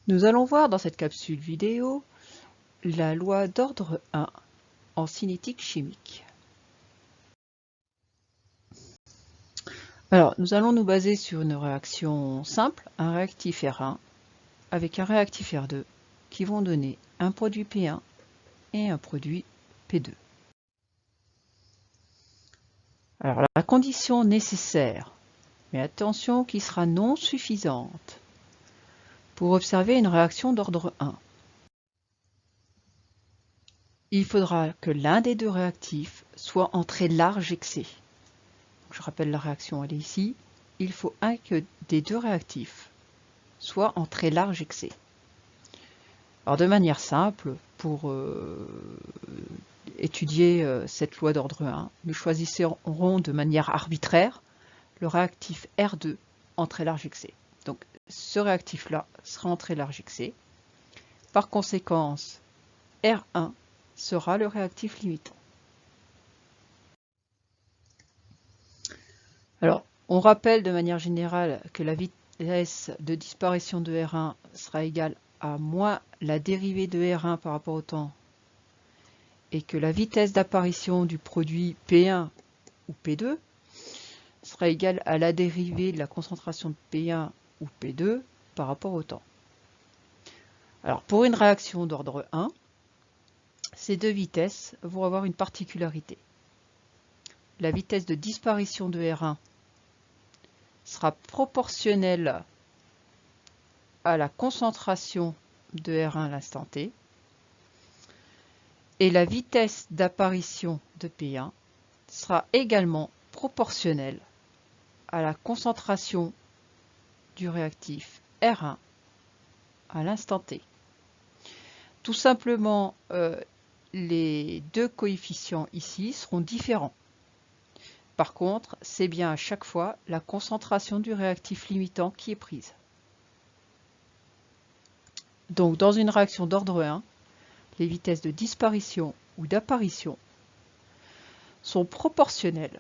Nous allons voir dans cette capsule vidéo la loi d'ordre 1 en cinétique chimique. Alors, nous allons nous baser sur une réaction simple, un réactif R1 avec un réactif R2 qui vont donner un produit P1 et un produit P2. Alors, la condition nécessaire, mais attention qui sera non suffisante, pour observer une réaction d'ordre 1. Il faudra que l'un des deux réactifs soit en très large excès. Je rappelle la réaction, elle est ici. Il faut que des deux réactifs soient en très large excès. Alors de manière simple, pour étudier cette loi d'ordre 1, nous choisirons de manière arbitraire le réactif R2 en très large excès. Donc ce réactif-là sera en très large excès. Par conséquent, R1 sera le réactif limitant. Alors, on rappelle de manière générale que la vitesse de disparition de R1 sera égale à moins la dérivée de R1 par rapport au temps et que la vitesse d'apparition du produit P1 ou P2 sera égale à la dérivée de la concentration de P1 ou P2 par rapport au temps. Alors, pour une réaction d'ordre 1, ces deux vitesses vont avoir une particularité. La vitesse de disparition de R1 sera proportionnelle à la concentration de R1 à l'instant T, et la vitesse d'apparition de P1 sera également proportionnelle à la concentration du réactif R1 à l'instant T. Tout simplement, les deux coefficients ici seront différents. Par contre, c'est bien à chaque fois la concentration du réactif limitant qui est prise. Donc, dans une réaction d'ordre 1, les vitesses de disparition ou d'apparition sont proportionnelles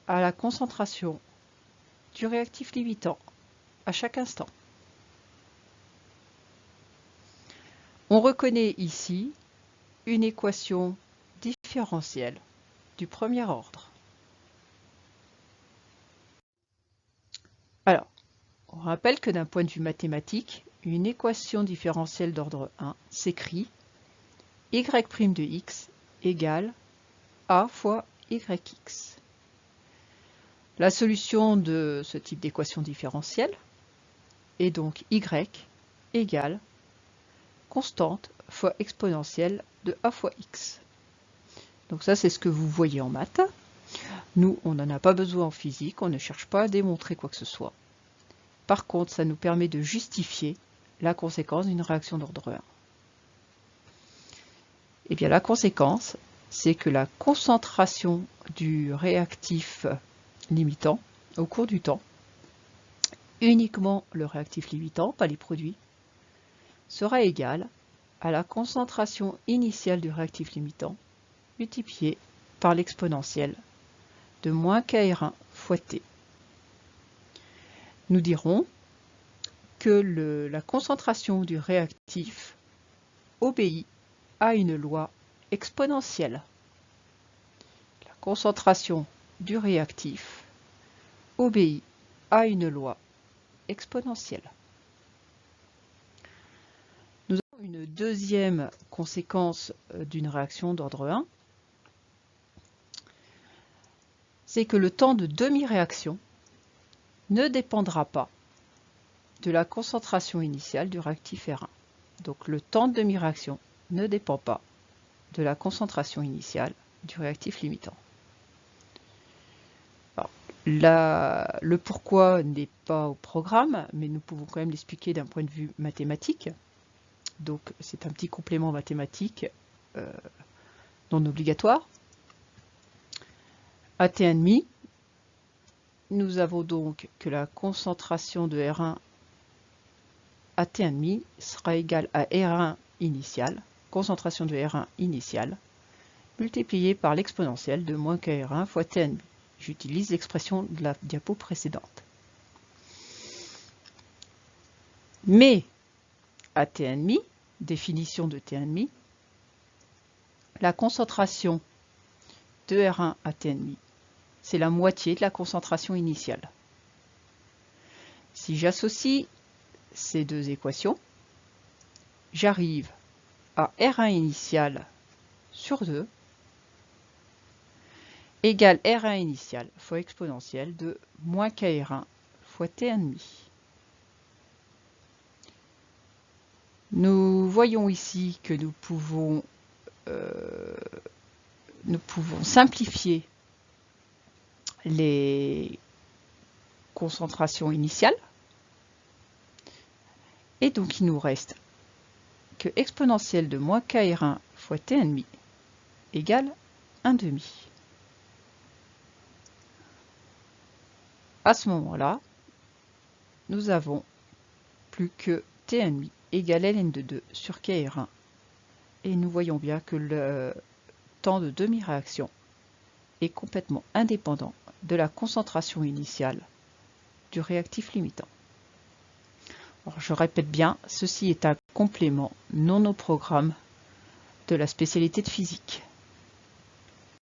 à la concentration du réactif limitant à chaque instant. On reconnaît ici une équation différentielle du premier ordre. Alors, on rappelle que d'un point de vue mathématique, une équation différentielle d'ordre 1 s'écrit y' de x égale a fois yx. La solution de ce type d'équation différentielle est donc y égale constante fois exponentielle de a fois x. Donc ça, c'est ce que vous voyez en maths. Nous, on n'en a pas besoin en physique, on ne cherche pas à démontrer quoi que ce soit. Par contre, ça nous permet de justifier la conséquence d'une réaction d'ordre 1. Eh bien, la conséquence, c'est que la concentration du réactif limitant au cours du temps, uniquement le réactif limitant, pas les produits, sera égale à la concentration initiale du réactif limitant multipliée par l'exponentielle de moins kR1 fois T. Nous dirons que la concentration du réactif obéit à une loi exponentielle. La concentration du réactif obéit à une loi exponentielle. Nous avons une deuxième conséquence d'une réaction d'ordre 1, c'est que le temps de demi-réaction ne dépendra pas de la concentration initiale du réactif R1. Donc le temps de demi-réaction ne dépend pas de la concentration initiale du réactif limitant. Alors, le pourquoi n'est pas au programme, mais nous pouvons quand même l'expliquer d'un point de vue mathématique. Donc c'est un petit complément mathématique non obligatoire. À T1,5, nous avons donc que la concentration de R1 à T1,5 sera égale à R1 initial, concentration de R1 initiale, multipliée par l'exponentielle de moins kR1 fois T1,5. J'utilise l'expression de la diapo précédente. Mais à T1,5, définition de T1,5, la concentration de R1 à T1,5, c'est la moitié de la concentration initiale. Si j'associe ces deux équations, j'arrive à R1 initial sur 2 égale R1 initial fois exponentielle de moins KR1 fois T1,5. Nous voyons ici que nous pouvons simplifier les concentrations initiales. Et donc il nous reste que exponentielle de moins KR1 fois T1,5 égale 1,5. À ce moment-là, nous avons plus que T1,5 égale ln de 2 sur KR1. Et nous voyons bien que le temps de demi-réaction est complètement indépendant de la concentration initiale du réactif limitant. Alors, je répète bien, ceci est un complément non au programme de la spécialité de physique.